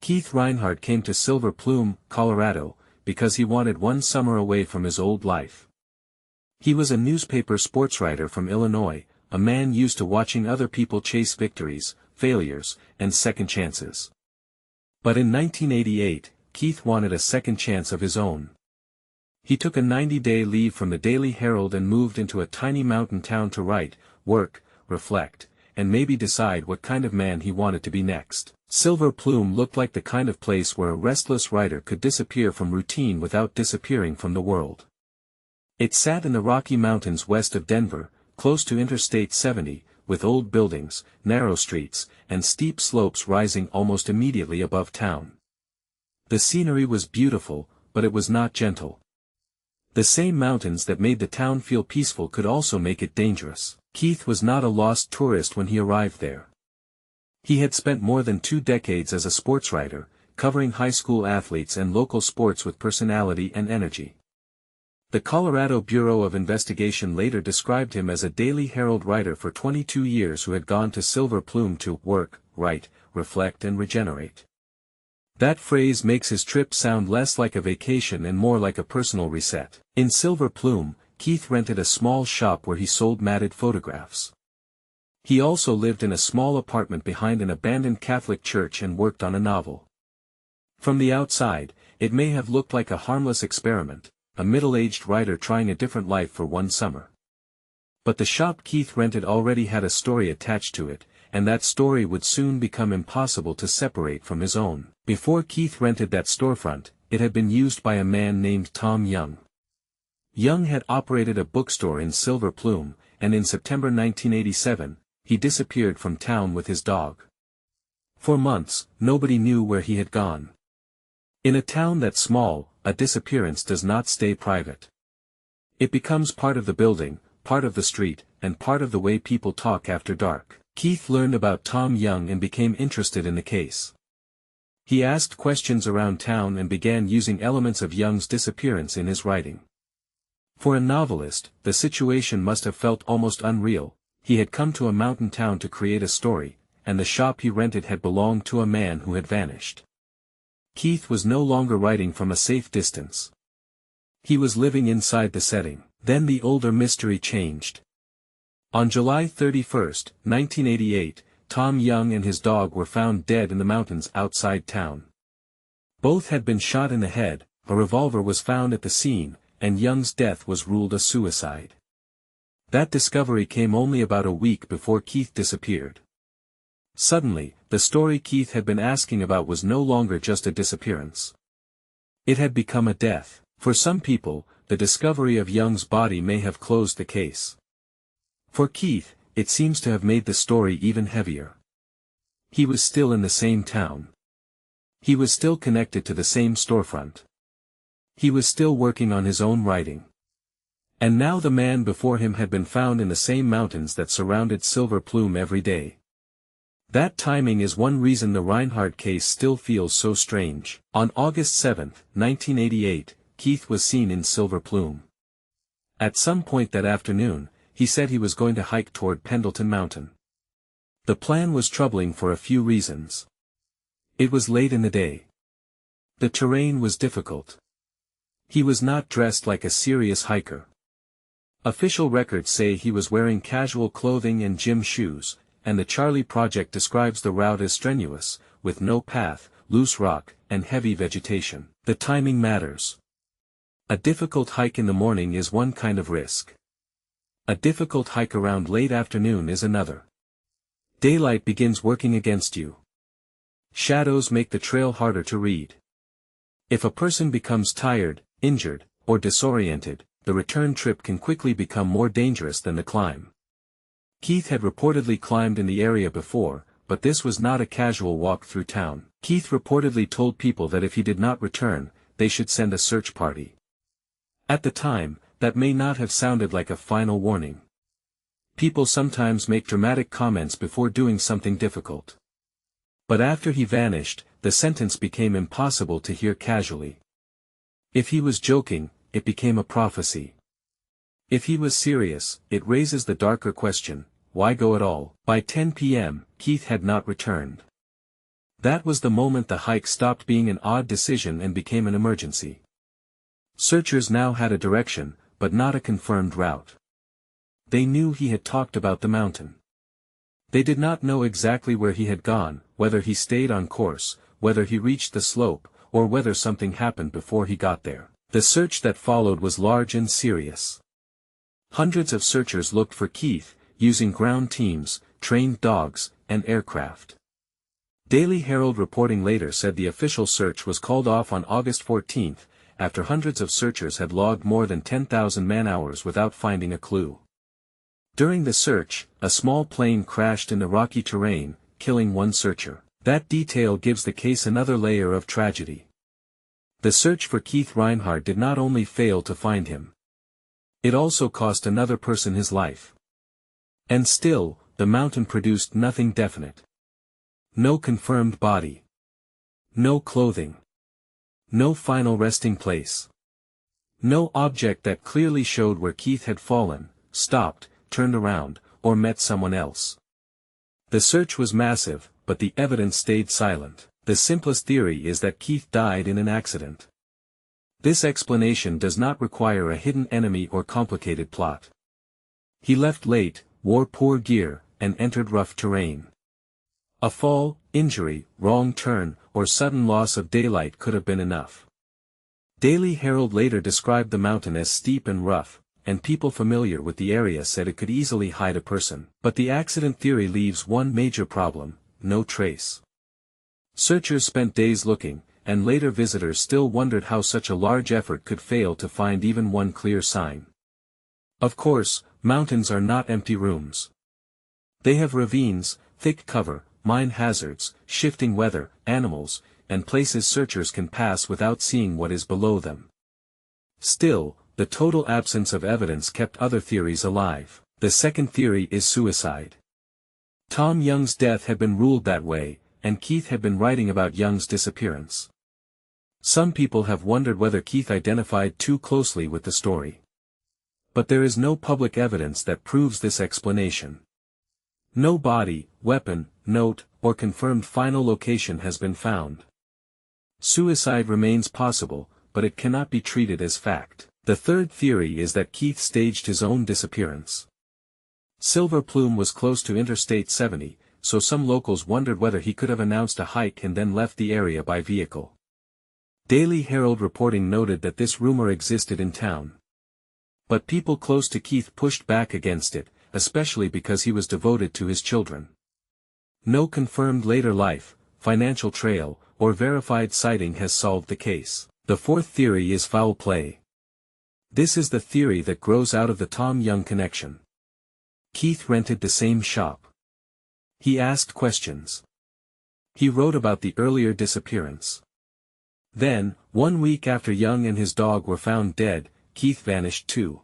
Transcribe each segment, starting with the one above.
Keith Reinhard came to Silver Plume, Colorado, because he wanted one summer away from his old life. He was a newspaper sportswriter from Illinois, a man used to watching other people chase victories, failures, and second chances. But in 1988, Keith wanted a second chance of his own. He took a 90-day leave from the Daily Herald and moved into a tiny mountain town to write, work, reflect, and maybe decide what kind of man he wanted to be next. Silver Plume looked like the kind of place where a restless writer could disappear from routine without disappearing from the world. It sat in the Rocky Mountains west of Denver, close to Interstate 70, with old buildings, narrow streets, and steep slopes rising almost immediately above town. The scenery was beautiful, but it was not gentle. The same mountains that made the town feel peaceful could also make it dangerous. Keith was not a lost tourist when he arrived there. He had spent more than 2 decades as a sportswriter, covering high school athletes and local sports with personality and energy. The Colorado Bureau of Investigation later described him as a Daily Herald writer for 22 years who had gone to Silver Plume to work, write, reflect and regenerate. That phrase makes his trip sound less like a vacation and more like a personal reset. In Silver Plume, Keith rented a small shop where he sold matted photographs. He also lived in a small apartment behind an abandoned Catholic church and worked on a novel. From the outside, it may have looked like a harmless experiment, a middle-aged writer trying a different life for one summer. But the shop Keith rented already had a story attached to it, and that story would soon become impossible to separate from his own. Before Keith rented that storefront, it had been used by a man named Tom Young. Young had operated a bookstore in Silver Plume, and in September 1987, he disappeared from town with his dog. For months, nobody knew where he had gone. In a town that small, a disappearance does not stay private. It becomes part of the building, part of the street, and part of the way people talk after dark. Keith learned about Tom Young and became interested in the case. He asked questions around town and began using elements of Young's disappearance in his writing. For a novelist, the situation must have felt almost unreal. He had come to a mountain town to create a story, and the shop he rented had belonged to a man who had vanished. Keith was no longer writing from a safe distance. He was living inside the setting. Then the older mystery changed. On July 31, 1988, Tom Young and his dog were found dead in the mountains outside town. Both had been shot in the head, a revolver was found at the scene, and Young's death was ruled a suicide. That discovery came only about a week before Keith disappeared. Suddenly, the story Keith had been asking about was no longer just a disappearance. It had become a death. For some people, the discovery of Young's body may have closed the case. For Keith, it seems to have made the story even heavier. He was still in the same town. He was still connected to the same storefront. He was still working on his own writing. And now the man before him had been found in the same mountains that surrounded Silver Plume every day. That timing is one reason the Reinhard case still feels so strange. On August 7, 1988, Keith was seen in Silver Plume. At some point that afternoon, he said he was going to hike toward Pendleton Mountain. The plan was troubling for a few reasons. It was late in the day. The terrain was difficult. He was not dressed like a serious hiker. Official records say he was wearing casual clothing and gym shoes, and the Charlie Project describes the route as strenuous, with no path, loose rock, and heavy vegetation. The timing matters. A difficult hike in the morning is one kind of risk. A difficult hike around late afternoon is another. Daylight begins working against you. Shadows make the trail harder to read. If a person becomes tired, injured, or disoriented, the return trip can quickly become more dangerous than the climb. Keith had reportedly climbed in the area before, but this was not a casual walk through town. Keith reportedly told people that if he did not return, they should send a search party. At the time, that may not have sounded like a final warning. People sometimes make dramatic comments before doing something difficult. But after he vanished, the sentence became impossible to hear casually. If he was joking, it became a prophecy. If he was serious, it raises the darker question, why go at all? By 10 p.m., Keith had not returned. That was the moment the hike stopped being an odd decision and became an emergency. Searchers now had a direction, but not a confirmed route. They knew he had talked about the mountain. They did not know exactly where he had gone, whether he stayed on course, whether he reached the slope, or whether something happened before he got there. The search that followed was large and serious. Hundreds of searchers looked for Keith, using ground teams, trained dogs, and aircraft. Daily Herald reporting later said the official search was called off on August 14, after hundreds of searchers had logged more than 10,000 man-hours without finding a clue. During the search, a small plane crashed in the rocky terrain, killing one searcher. That detail gives the case another layer of tragedy. The search for Keith Reinhard did not only fail to find him. It also cost another person his life. And still, the mountain produced nothing definite. No confirmed body. No clothing. No final resting place. No object that clearly showed where Keith had fallen, stopped, turned around, or met someone else. The search was massive, but the evidence stayed silent. The simplest theory is that Keith died in an accident. This explanation does not require a hidden enemy or complicated plot. He left late, wore poor gear, and entered rough terrain. A fall, injury, wrong turn, or sudden loss of daylight could have been enough. Daily Herald later described the mountain as steep and rough, and people familiar with the area said it could easily hide a person. But the accident theory leaves one major problem: no trace. Searchers spent days looking, and later visitors still wondered how such a large effort could fail to find even one clear sign. Of course, mountains are not empty rooms. They have ravines, thick cover, mine hazards, shifting weather, animals, and places searchers can pass without seeing what is below them. Still, the total absence of evidence kept other theories alive. The second theory is suicide. Tom Young's death had been ruled that way, and Keith had been writing about Young's disappearance. Some people have wondered whether Keith identified too closely with the story. But there is no public evidence that proves this explanation. No body, weapon, note, or confirmed final location has been found. Suicide remains possible, but it cannot be treated as fact. The third theory is that Keith staged his own disappearance. Silver Plume was close to Interstate 70, so some locals wondered whether he could have announced a hike and then left the area by vehicle. Daily Herald reporting noted that this rumor existed in town. But people close to Keith pushed back against it, especially because he was devoted to his children. No confirmed later life, financial trail, or verified sighting has solved the case. The fourth theory is foul play. This is the theory that grows out of the Tom Young connection. Keith rented the same shop. He asked questions. He wrote about the earlier disappearance. Then, 1 week after Young and his dog were found dead, Keith vanished too.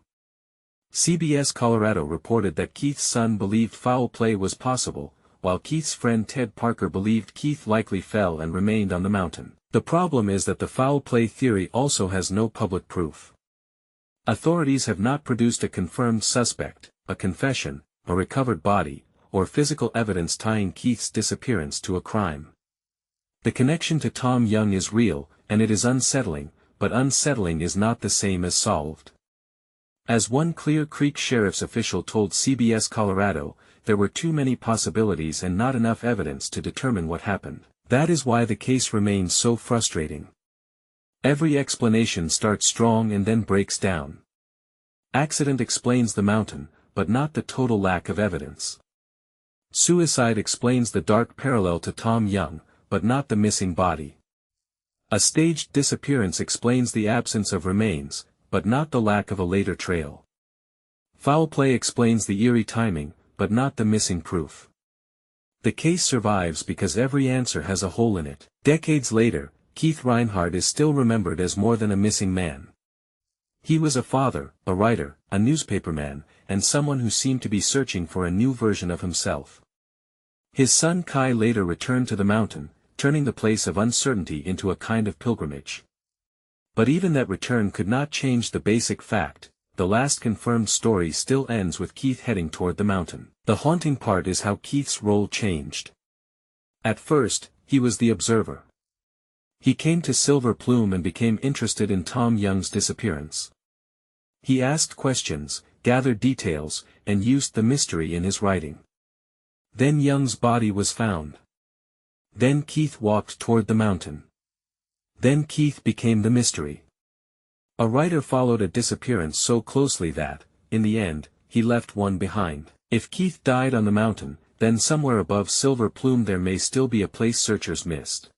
CBS Colorado reported that Keith's son believed foul play was possible, while Keith's friend Ted Parker believed Keith likely fell and remained on the mountain. The problem is that the foul play theory also has no public proof. Authorities have not produced a confirmed suspect, a confession, a recovered body, or physical evidence tying Keith's disappearance to a crime. The connection to Tom Young is real, and it is unsettling, but unsettling is not the same as solved. As one Clear Creek Sheriff's official told CBS Colorado, there were too many possibilities and not enough evidence to determine what happened. That is why the case remains so frustrating. Every explanation starts strong and then breaks down. Accident explains the mountain, but not the total lack of evidence. Suicide explains the dark parallel to Tom Young, but not the missing body. A staged disappearance explains the absence of remains, but not the lack of a later trail. Foul play explains the eerie timing, but not the missing proof. The case survives because every answer has a hole in it. Decades later, Keith Reinhard is still remembered as more than a missing man. He was a father, a writer, a newspaperman, and someone who seemed to be searching for a new version of himself. His son Kai later returned to the mountain, turning the place of uncertainty into a kind of pilgrimage. But even that return could not change the basic fact: the last confirmed story still ends with Keith heading toward the mountain. The haunting part is how Keith's role changed. At first, he was the observer. He came to Silver Plume and became interested in Tom Young's disappearance. He asked questions, gathered details, and used the mystery in his writing. Then Young's body was found. Then Keith walked toward the mountain. Then Keith became the mystery. A writer followed a disappearance so closely that, in the end, he left one behind. If Keith died on the mountain, then somewhere above Silver Plume there may still be a place searchers missed.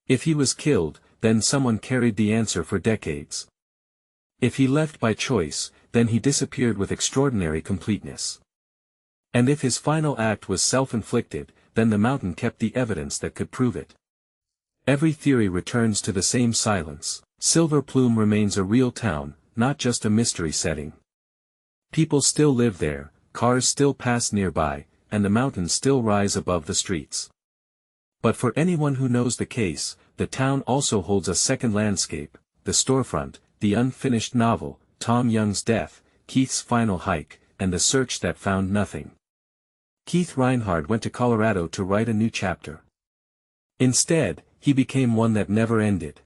If he was killed, then someone carried the answer for decades. If he left by choice, then he disappeared with extraordinary completeness. And if his final act was self-inflicted, then the mountain kept the evidence that could prove it. Every theory returns to the same silence. Silver Plume remains a real town, not just a mystery setting. People still live there, cars still pass nearby, and the mountains still rise above the streets. But for anyone who knows the case, the town also holds a second landscape, the storefront, the unfinished novel, Tom Young's death, Keith's final hike, and the search that found nothing. Keith Reinhard went to Colorado to write a new chapter. Instead, he became one that never ended.